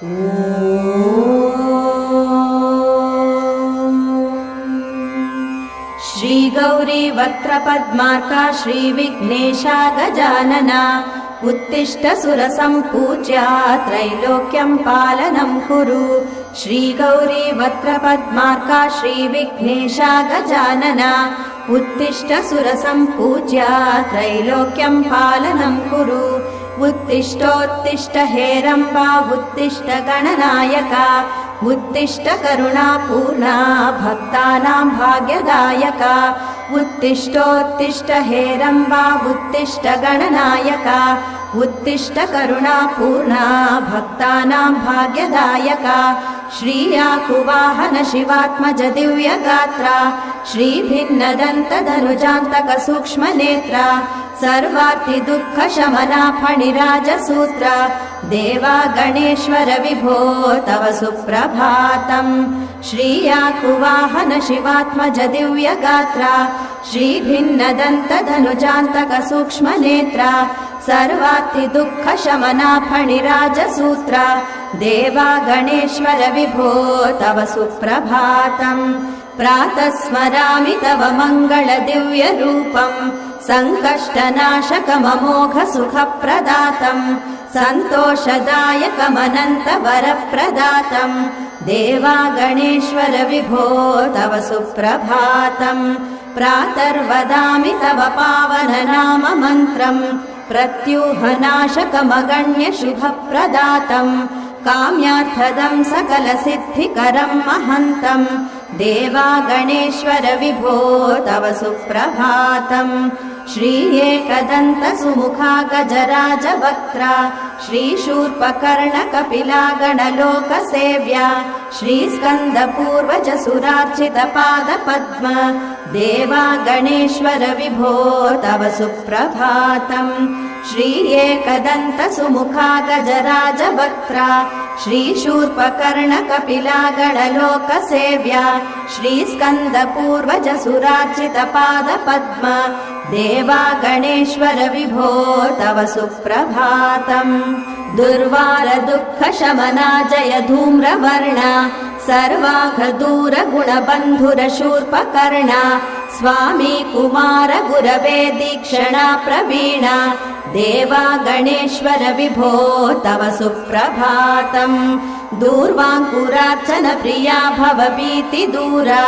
श्री गौरी वक्त्रपद्मार्का श्रीविघ्नेशा गजानना उत्तिष्ठ सुरसम्पूज्या त्रैलोक्यं पालनं कुरु। श्री गौरी वक्त्रपद्मार्का श्रीविघ्नेशा गजानना उत्तिष्ठ सुरसम्पूज्या त्रैलोक्यं पालनं कुरु। उत्तिष्ठोत्तिष्ठ हेरम्बा उत्तिष्ठ गणनायका उत्तिष्ठ करुणापूर्णा भक्तानां भाग्यदायका। उत्तिष्ठोत्तिष्ठ हेरम्बा उत्तिष्ठ गणनायका उत्तिष्ठ करुणापूर्णा भक्तानां भाग्यदायका। श्रीयाकुवाहन शिवात्मज दिव्यगात्रा श्रीभिन्नदन्तधनुजान्तक सूक्ष्मनेत्रा सर्वार्ति दुःख शमना फणिराजसूत्रा देवा गणेश्वर विभो तव सुप्रभातम्। श्रीयाकुवाहन शिवात्मज दिव्यगात्रा श्रीभिन्नदन्तधनुजान्तक सूक्ष्मनेत्रा सर्वार्ति दुःख शमना फणिराजसूत्रा देवा गणेश्वर विभो तव सुप्रभातम्। प्रातः स्मरामि तव मङ्गल दिव्य रूपम् सङ्कष्टनाशकममोघ सुखप्रदातम् सन्तोषदायकमनन्त वरप्रदातम् देवा गणेश्वर विभो तव सुप्रभातम्। प्रातर्वदामि तव पावन नाम मन्त्रम् प्रत्यूहनाशकमगण्य शुभप्रदातम् काम्यार्थदं सकल सिद्धिकरं महन्तम् देवा गणेश्वर विभो तव सुप्रभातम्। श्री एकदन्त सुमुखा गजराज वक्त्रा श्रीशूर्पकर्ण कपिला गणलोकसेव्या श्रीस्कन्द पूर्वज सुरार्चित पाद पद्म देवा गणेश्वर विभो तव सुप्रभातम्। श्री एकदन्त सुमुखा गजराज वक्त्रा श्रीशूर्पकर्ण कपिला गणलोकसेव्या श्रीस्कन्द पूर्वज सुरार्चित पाद पद्म देवा गणेश्वर विभो तव सुप्रभातम्। दुर्वार दुःख शमना जय धूम्रवर्णा सर्वाघ दूर गुणबन्धुर शूर्पकर्णा स्वामी कुमार गुरवे दीक्षणा प्रवीणा देवा गणेश्वर विभो तव सुप्रभातम्। दूर्वाङ्कुरार्चन प्रिया भवभीति दूरा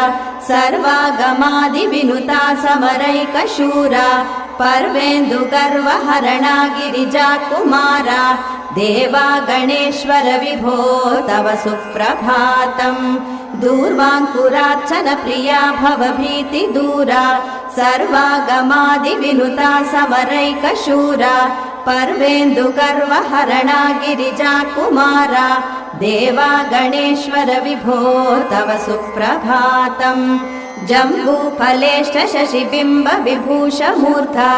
सर्वागमादि विनुता समरैकशूरा पर्वेन्दु गर्वहरणा गिरिजा कुमारा देवा गणेश्वर विभो तव सुप्रभातम्। दूर्वाङ्कुरार्चन प्रिया भवभीति दूरा सर्वागमादि विनुता समरैकशूरा पर्वेन्दु गर्वहरणा गिरिजा कुमारा देवा गणेश्वर विभो तव सुप्रभातम्। जम्बूफलेष्ट शशिबिम्ब विभूष मूर्धा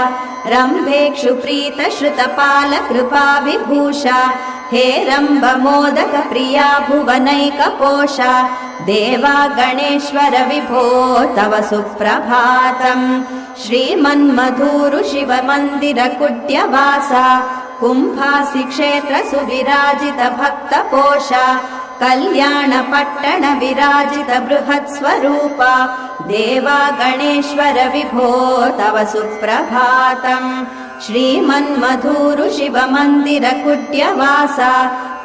रम्भेक्षु प्रीत श्रुतपाल कृपा विभूषा हेरम्ब मोदक प्रिया भुवनैकपोषा देवा गणेश्वर विभो तव सुप्रभातम्। श्रीमन्मधूरु शिव मन्दिर कुट्यवासा कुम्भासि क्षेत्र सुविराजित भक्त पोषा कल्याण पट्टण विराजित बृहत् स्वरूपा देवा गणेश्वर विभो तव सुप्रभातम्। श्रीमन्मधूरु शिव मन्दिर कुट्यवासा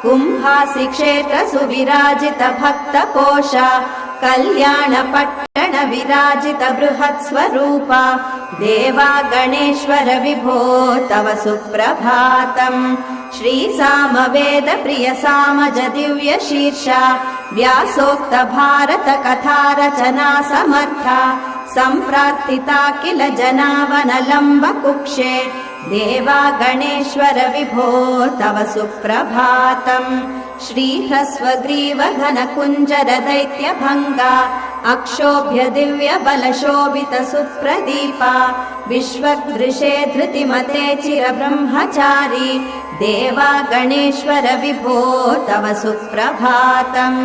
कुम्भासि क्षेत्र सुविराजित भक्त पोषा कल्याण पट्टण विराजित बृहत् स्वरूपा देवा गणेश्वर विभो तव सुप्रभातम्। श्री सामवेद प्रिय सामज दिव्य शीर्षा व्यासोक्त भारत कथा रचना समर्था सम्प्रार्थिता किल जनावनलम्ब कुक्षे देवा गणेश्वर विभो तव सुप्रभातम्। श्रीह्रस्वग्रीव घन कुञ्जर दैत्य भङ्गा अक्षोभ्य दिव्य बल शोभित सुप्रदीपा विश्वदृशे धृतिमते चिर ब्रह्मचारी देवा गणेश्वर विभो तव सुप्रभातम्।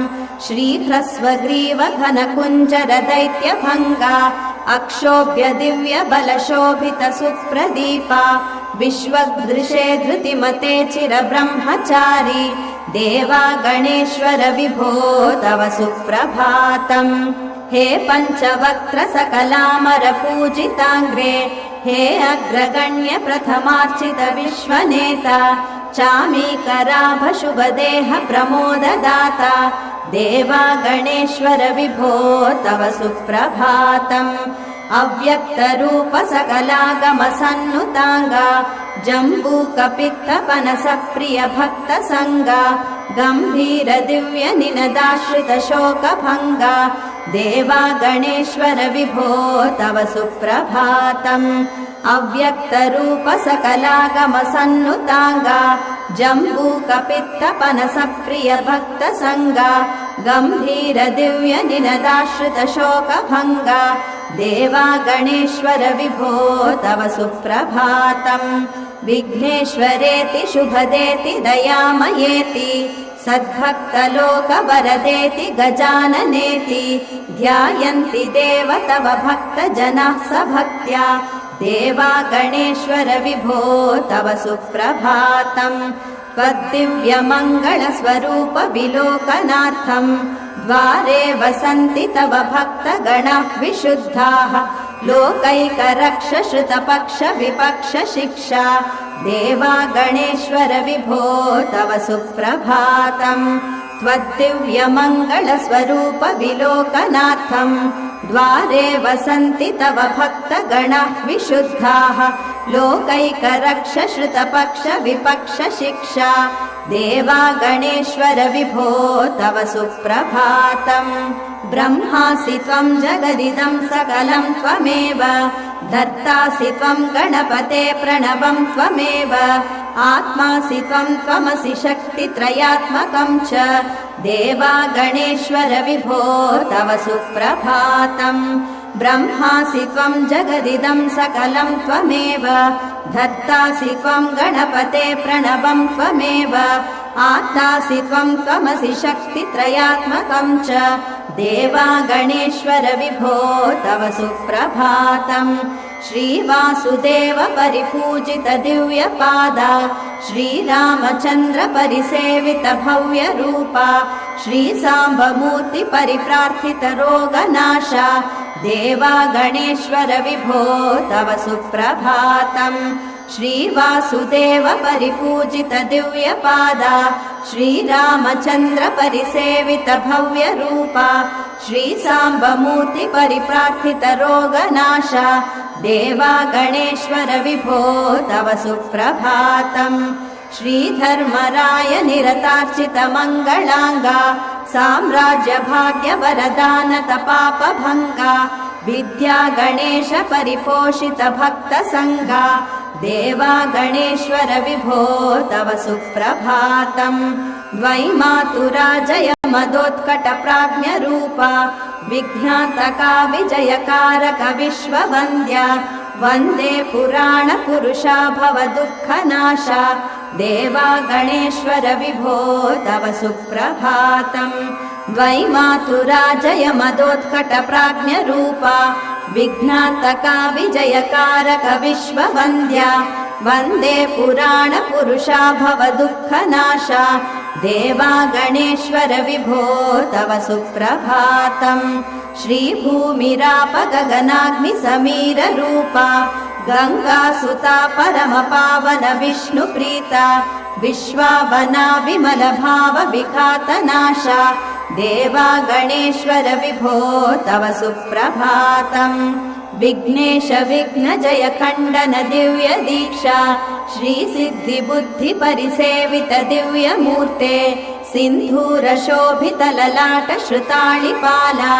श्रीह्रस्वग्रीव घन कुञ्जर दैत्य भङ्गा अक्षोभ्य दिव्य बलशोभित सुप्रदीपा विश्वदृशे धृतिमते चिरब्रह्मचारी देवा गणेश्वर विभो तव सुप्रभातम् हे पञ्चवक्त्र सकलामर पूजिताङ्ग्रे हे अग्रगण्य प्रथमार्चित विश्वनेता चामीकराभ शुभदेह प्रमोददाता देवा गणेश्वर विभो तव सुप्रभातम् अव्यक्तरूप सकलागम सन्नुताङ्गा जम्बूकपित्तपनसप्रिय भक्तसङ्गा गम्भीर दिव्य निनदाश्रित शोकभङ्गा देवा गणेश्वर विभो तव सुप्रभातम् अव्यक्तरूप सकलागम सन्नुताङ्गा जम्बूकपित्तपनसप्रिय भक्तसङ्गा गम्भीर दिव्य निनदाश्रित शोकभङ्गा देवा गणेश्वर विभो तव सुप्रभातम् विघ्नेश्वरेति शुभदेति दयामयेति सद्भक्तलोकवरदेति गजाननेति ध्यायन्ति देव तव भक्तजनाः सभक्त्या देवा गणेश्वर विभो तव सुप्रभातम् त्वद्दिव्यमङ्गलस्वरूप विलोकनार्थम् द्वारे वसन्ति तव भक्तगणाः विशुद्धाः लोकैकरक्ष श्रुतपक्ष विपक्ष शिक्षा देवा गणेश्वर विभो तव सुप्रभातम् त्वद्दिव्यमङ्गलस्वरूप विलोकनार्थम् द्वारे वसन्ति तव भक्तगणाः विशुद्धाः लोकैकरक्ष श्रुतपक्ष विपक्ष शिक्षा देवा गणेश्वर विभो तव सुप्रभातम् ब्रह्मासि त्वम् जगदिदं सकलं त्वमेव धर्तासि त्वम् गणपते प्रणवं त्वमेव आत्मासि त्वम् त्वमसि शक्तित्रयात्मकम् च देवा गणेश्वर विभो तव सुप्रभातम् ब्रह्मासि त्वम् जगदिदं सकलं त्वमेव धर्तासि त्वम् गणपते प्रणवं त्वमेव आत्मासि त्वम् त्वमसि शक्तित्रयात्मकम् च देवा गणेश्वर विभो तव सुप्रभातम् श्रीवासुदेव परिपूजित दिव्यपादा श्रीरामचन्द्र परिसेवित भव्य रूपा श्रीसाम्बमूर्ति परिप्रार्थित रोगनाशा देवा गणेश्वर विभो तव सुप्रभातम् श्रीवासुदेव परिपूजित दिव्यपादा श्रीरामचन्द्र परिसेवित भव्य रूपा श्रीसाम्बमूर्ति परिप्रार्थित रोगनाशा देवा गणेश्वर विभो तव सुप्रभातम् श्रीधर्मराय निरतार्चित मङ्गलाङ्गा साम्राज्य भाग्य वरदान तपापभङ्गा विद्या गणेश परिपोषित भक्तसङ्गा देवा गणेश्वर विभो तव सुप्रभातम् द्वैमातुराजय मदोत्कट प्राज्ञरूपा विघ्नातका विजयकारक विश्ववन्द्या वन्दे पुराण पुरुषा भव दुःखनाशा देवा गणेश्वर विभो तव सुप्रभातम् द्वैमातुराजय मदोत्कट प्राज्ञरूपा विघ्नातका विजयकारक विश्ववन्द्या वन्दे पुराण पुरुषा भव दुःखनाशा देवा गणेश्वर विभो तव सुप्रभातम् श्रीभूमिराप गगनाग्नि समीर रूपा गङ्गासुता परम पावन विष्णुप्रीता विश्वावना विमल भाव विघातनाशा देवा गणेश्वर विभो तव सुप्रभातम् विघ्नेश विघ्न जय खण्डन दिव्य दीक्षा श्री सिद्धि बुद्धि परिसेवित दिव्य मूर्ते सिन्धूर शोभित ललाट श्रुताळिपाला